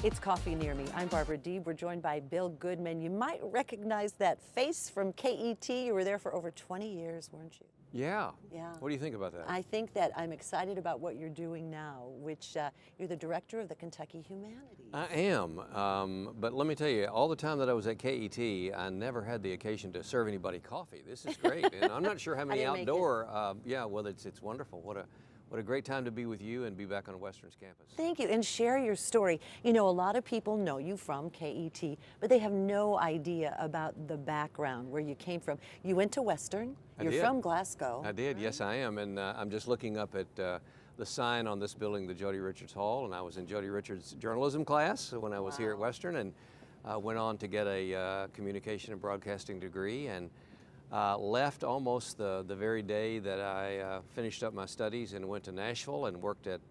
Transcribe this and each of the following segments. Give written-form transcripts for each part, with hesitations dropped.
It's Coffee Near Me. I'm Barbara Deeb. We're joined by Bill Goodman. You might recognize that face from KET. You were there for over 20 years, weren't you? Yeah. Yeah. What do you think about that? I think that I'm excited about what you're doing now, which you're the director of the Kentucky Humanities. I am, but let me tell you, all the time that I was at KET, I never had the occasion to serve anybody coffee. This is great, and I'm not sure how many outdoor. Yeah, well, it's wonderful. What a great time to be with you and be back on Western's campus. Thank you, and share your story. You know, a lot of people know you from KET, but they have no idea about the background, where you came from. You went to Western. You're from Glasgow. I did, right? Yes, I am, and I'm just looking up at the sign on this building, the Jody Richards Hall, and I was in Jody Richards' journalism class when I was here at Western, and went on to get a communication and broadcasting degree, and left almost the very day that I finished up my studies and went to Nashville and worked at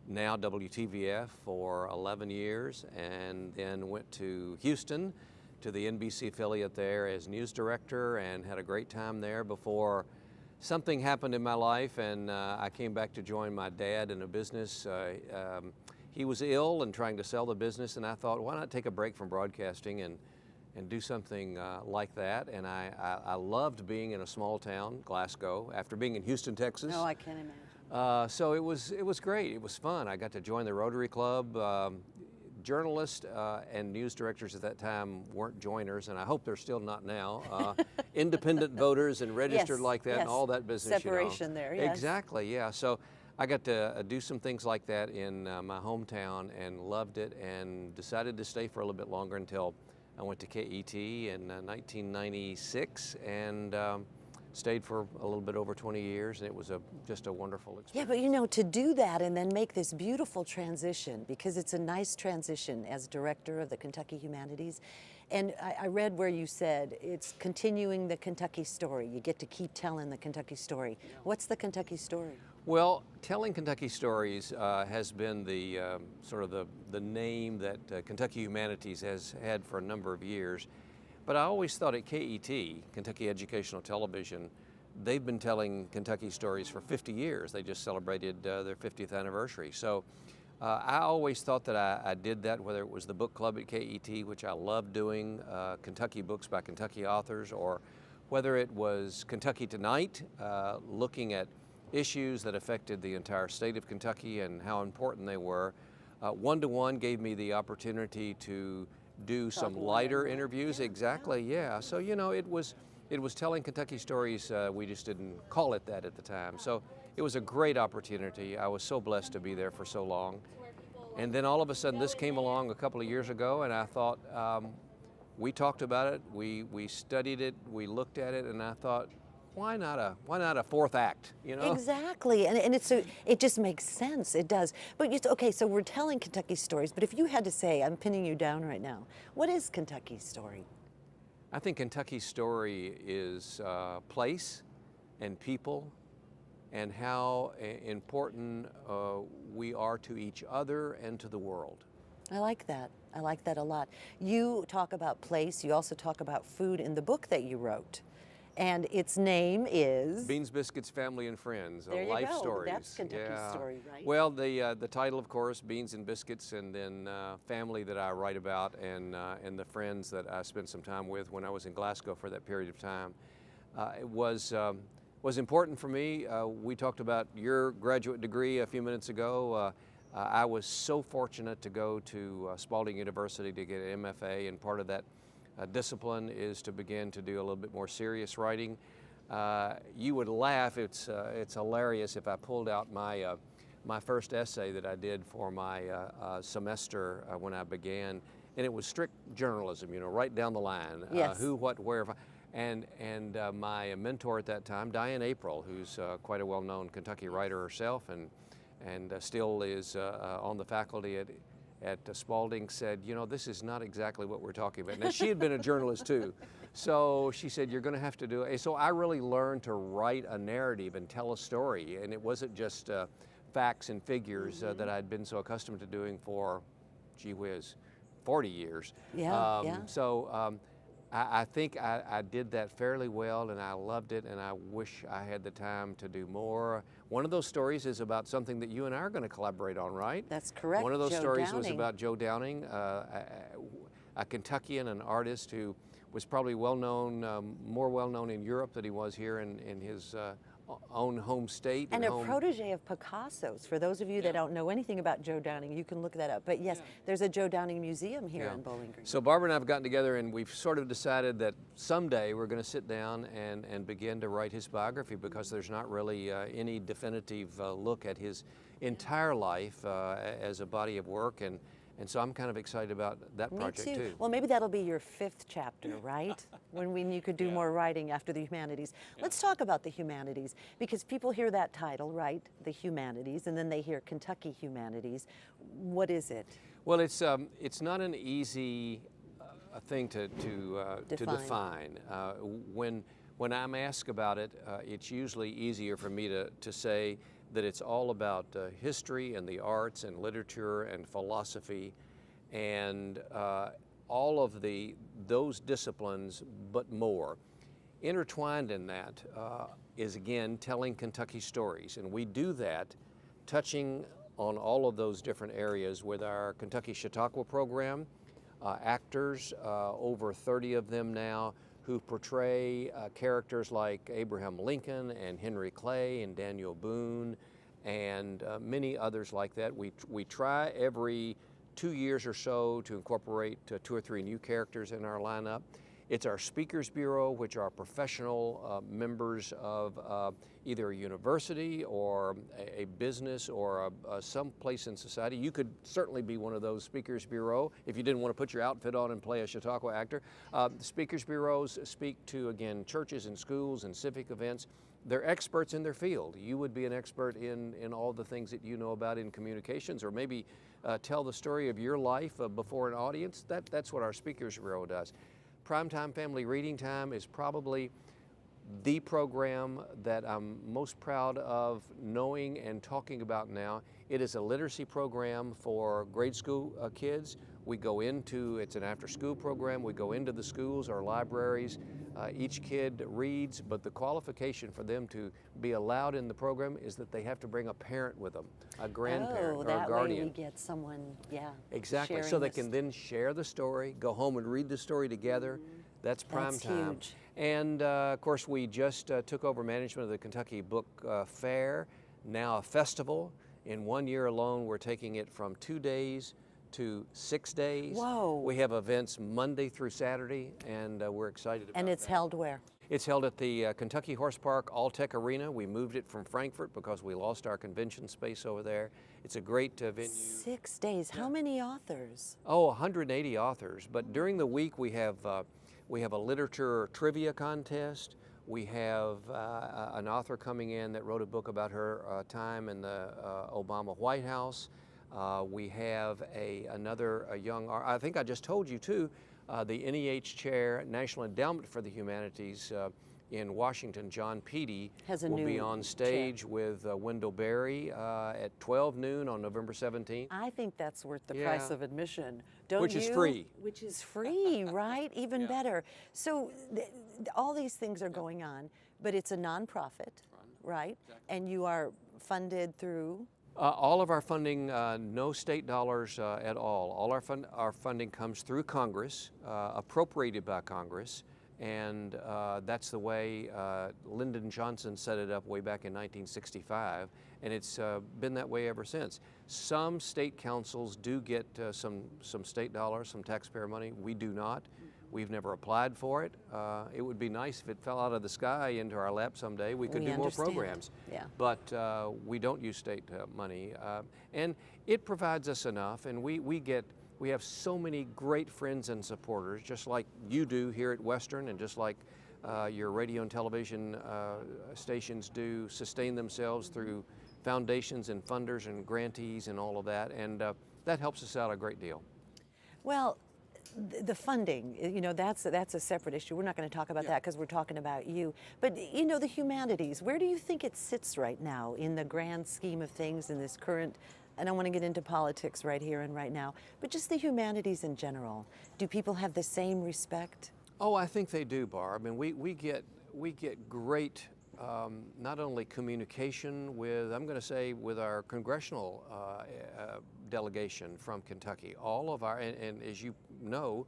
now WTVF for 11 years, and then went to Houston to the NBC affiliate there as news director, and had a great time there before something happened in my life, and I came back to join my dad in a business. He was ill and trying to sell the business, and I thought, why not take a break from broadcasting and do something like that. And I loved being in a small town, Glasgow, after being in Houston, Texas. No, I can't imagine. So it was great. It was fun. I got to join the Rotary Club. Journalists and news directors at that time weren't joiners, and I hope they're still not now. Independent voters and registered like that, and all that business. Separation there, yes. Exactly, yeah. So I got to do some things like that in my hometown and loved it, and decided to stay for a little bit longer until I went to KET in 1996, and stayed for a little bit over 20 years, and it was just a wonderful experience. Yeah, but you know, to do that and then make this beautiful transition, because it's a nice transition as director of the Kentucky Humanities, and I read where you said it's continuing the Kentucky story. You get to keep telling the Kentucky story. What's the Kentucky story? Well, telling Kentucky stories has been the sort of the name that Kentucky Humanities has had for a number of years. But I always thought at KET, Kentucky Educational Television, they've been telling Kentucky stories for 50 years. They just celebrated their 50th anniversary. So I always thought that I did that, whether it was the book club at KET, which I loved doing, Kentucky books by Kentucky authors, or whether it was Kentucky Tonight, looking at issues that affected the entire state of Kentucky and how important they were. One-to-One gave me the opportunity to do some lighter interviews. Exactly, yeah. So, you know, it was telling Kentucky stories. We just didn't call it that at the time. So it was a great opportunity. I was so blessed to be there for so long. And then all of a sudden this came along a couple of years ago, and I thought, we talked about it, we studied it, we looked at it, and I thought, why not a fourth act, you know? Exactly, and it just makes sense. It does. But okay, so we're telling Kentucky stories. But if you had to say, I'm pinning you down right now, what is Kentucky's story? I think Kentucky's story is place and people, and how important we are to each other and to the world. I like that. I like that a lot. You talk about place. You also talk about food in the book that you wrote. And its name is? Beans, Biscuits, Family, and Friends, there you Life go. Stories. That's Kentucky's story, right? Well, the title, of course, Beans and Biscuits, and then family that I write about, and the friends that I spent some time with when I was in Glasgow for that period of time. It was important for me. We talked about your graduate degree a few minutes ago. I was so fortunate to go to Spalding University to get an MFA, and part of that discipline is to begin to do a little bit more serious writing. You would laugh, it's hilarious if I pulled out my first essay that I did for my semester when I began, and it was strict journalism, you know, right down the line. Yes. Who, what, where, and my mentor at that time, Diane April, who's quite a well-known Kentucky writer herself, and still is on the faculty at Spalding, said, you know, this is not exactly what we're talking about. Now, she had been a journalist too, so she said, you're going to have to do it. So I really learned to write a narrative and tell a story, and it wasn't just facts and figures that I'd been so accustomed to doing for, gee whiz, 40 years. Yeah, yeah. So I think I did that fairly well, and I loved it, and I wish I had the time to do more. One of those stories is about something that you and I are going to collaborate on, right? That's correct. One of those Joe stories was Downing. about Joe Downing, a Kentuckian, an artist who was probably well known, more well known in Europe than he was here in his own home state. And a protege of Picasso's. For those of you that don't know anything about Joe Downing, you can look that up. But yes, there's a Joe Downing museum here in Bowling Green. So Barbara and I have gotten together, and we've sort of decided that someday we're going to sit down and begin to write his biography, because there's not really any definitive look at his entire life as a body of work. And so I'm kind of excited about that project too. Well, maybe that'll be your 5th chapter, right? when you could do more writing after the humanities. Let's talk about the humanities, because people hear that title, right? The humanities, and then they hear Kentucky Humanities. What is it? Well, it's not an easy thing to define. When I'm asked about it, it's usually easier for me to say that it's all about history and the arts and literature and philosophy and all of those disciplines, but more. Intertwined in that is, again, telling Kentucky stories, and we do that touching on all of those different areas with our Kentucky Chautauqua program. Actors, over 30 of them now, who portray characters like Abraham Lincoln and Henry Clay and Daniel Boone and many others like that. We try every 2 years or so to incorporate 2 or 3 new characters in our lineup. It's our Speakers Bureau, which are professional members of either a university or a business or some place in society. You could certainly be one of those Speakers Bureau if you didn't want to put your outfit on and play a Chautauqua actor. The Speakers Bureaus speak to, again, churches and schools and civic events. They're experts in their field. You would be an expert in all the things that you know about in communications, or maybe tell the story of your life before an audience. That's what our Speakers Bureau does. Primetime Family Reading Time is probably the program that I'm most proud of knowing and talking about now. It is a literacy program for grade school kids. We go into, it's an after-school program, we go into the schools or libraries. Each kid reads, but the qualification for them to be allowed in the program is that they have to bring a parent with them, a grandparent or a guardian. That way we get someone, Exactly, so they can then share the story, go home and read the story together. That's prime time. Huge. And of course, we just took over management of the Kentucky Book Fair, now a festival. In 1 year alone, we're taking it from 2 days to 6 days. Whoa. We have events Monday through Saturday, and we're excited about it. And it's held where? It's held at the Kentucky Horse Park All-Tech Arena. We moved it from Frankfort because we lost our convention space over there. It's a great venue. 6 days. How many authors? Oh, 180 authors. But during the week, we have a literature trivia contest. We have an author coming in that wrote a book about her time in the Obama White House. We have another young, I think I just told you too, the NEH Chair, National Endowment for the Humanities in Washington, John Peedy, will be on stage with Wendell Berry at 12 noon on November 17th. I think that's worth the price of admission, don't Which you? is free. Which is free, right? Even better. So all these things are going on, but it's a nonprofit, right? Exactly. And you are funded through? All of our funding, no state dollars at all. All our funding comes through Congress, appropriated by Congress, and that's the way Lyndon Johnson set it up way back in 1965, and it's been that way ever since. Some state councils do get some state dollars, some taxpayer money. We do not. We've never applied for it. It would be nice if it fell out of the sky into our lap someday. We could do more programs. Yeah. But we don't use state money. And it provides us enough, and we have so many great friends and supporters, just like you do here at Western, and just like your radio and television stations do sustain themselves through foundations and funders and grantees and all of that, and that helps us out a great deal. Well, the funding, you know, that's a separate issue. We're not going to talk about that because we're talking about you. But, you know, the humanities, where do you think it sits right now in the grand scheme of things in this current, I don't want to get into politics right here and right now, but just the humanities in general? Do people have the same respect? Oh, I think they do, Barb. And we get great not only communication with, I'm going to say, with our congressional delegation from Kentucky. All of our, and as you know,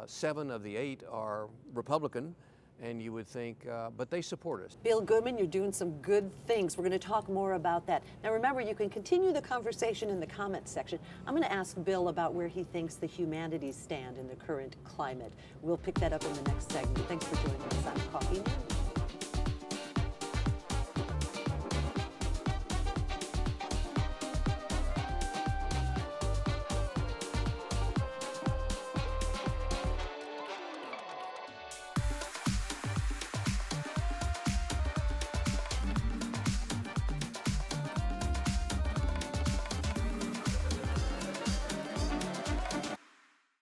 7 of the 8 are Republican, and you would think, but they support us. Bill Goodman, you're doing some good things. We're going to talk more about that. Now remember, you can continue the conversation in the comments section. I'm going to ask Bill about where he thinks the humanities stand in the current climate. We'll pick that up in the next segment. Thanks for joining us on Coffee News.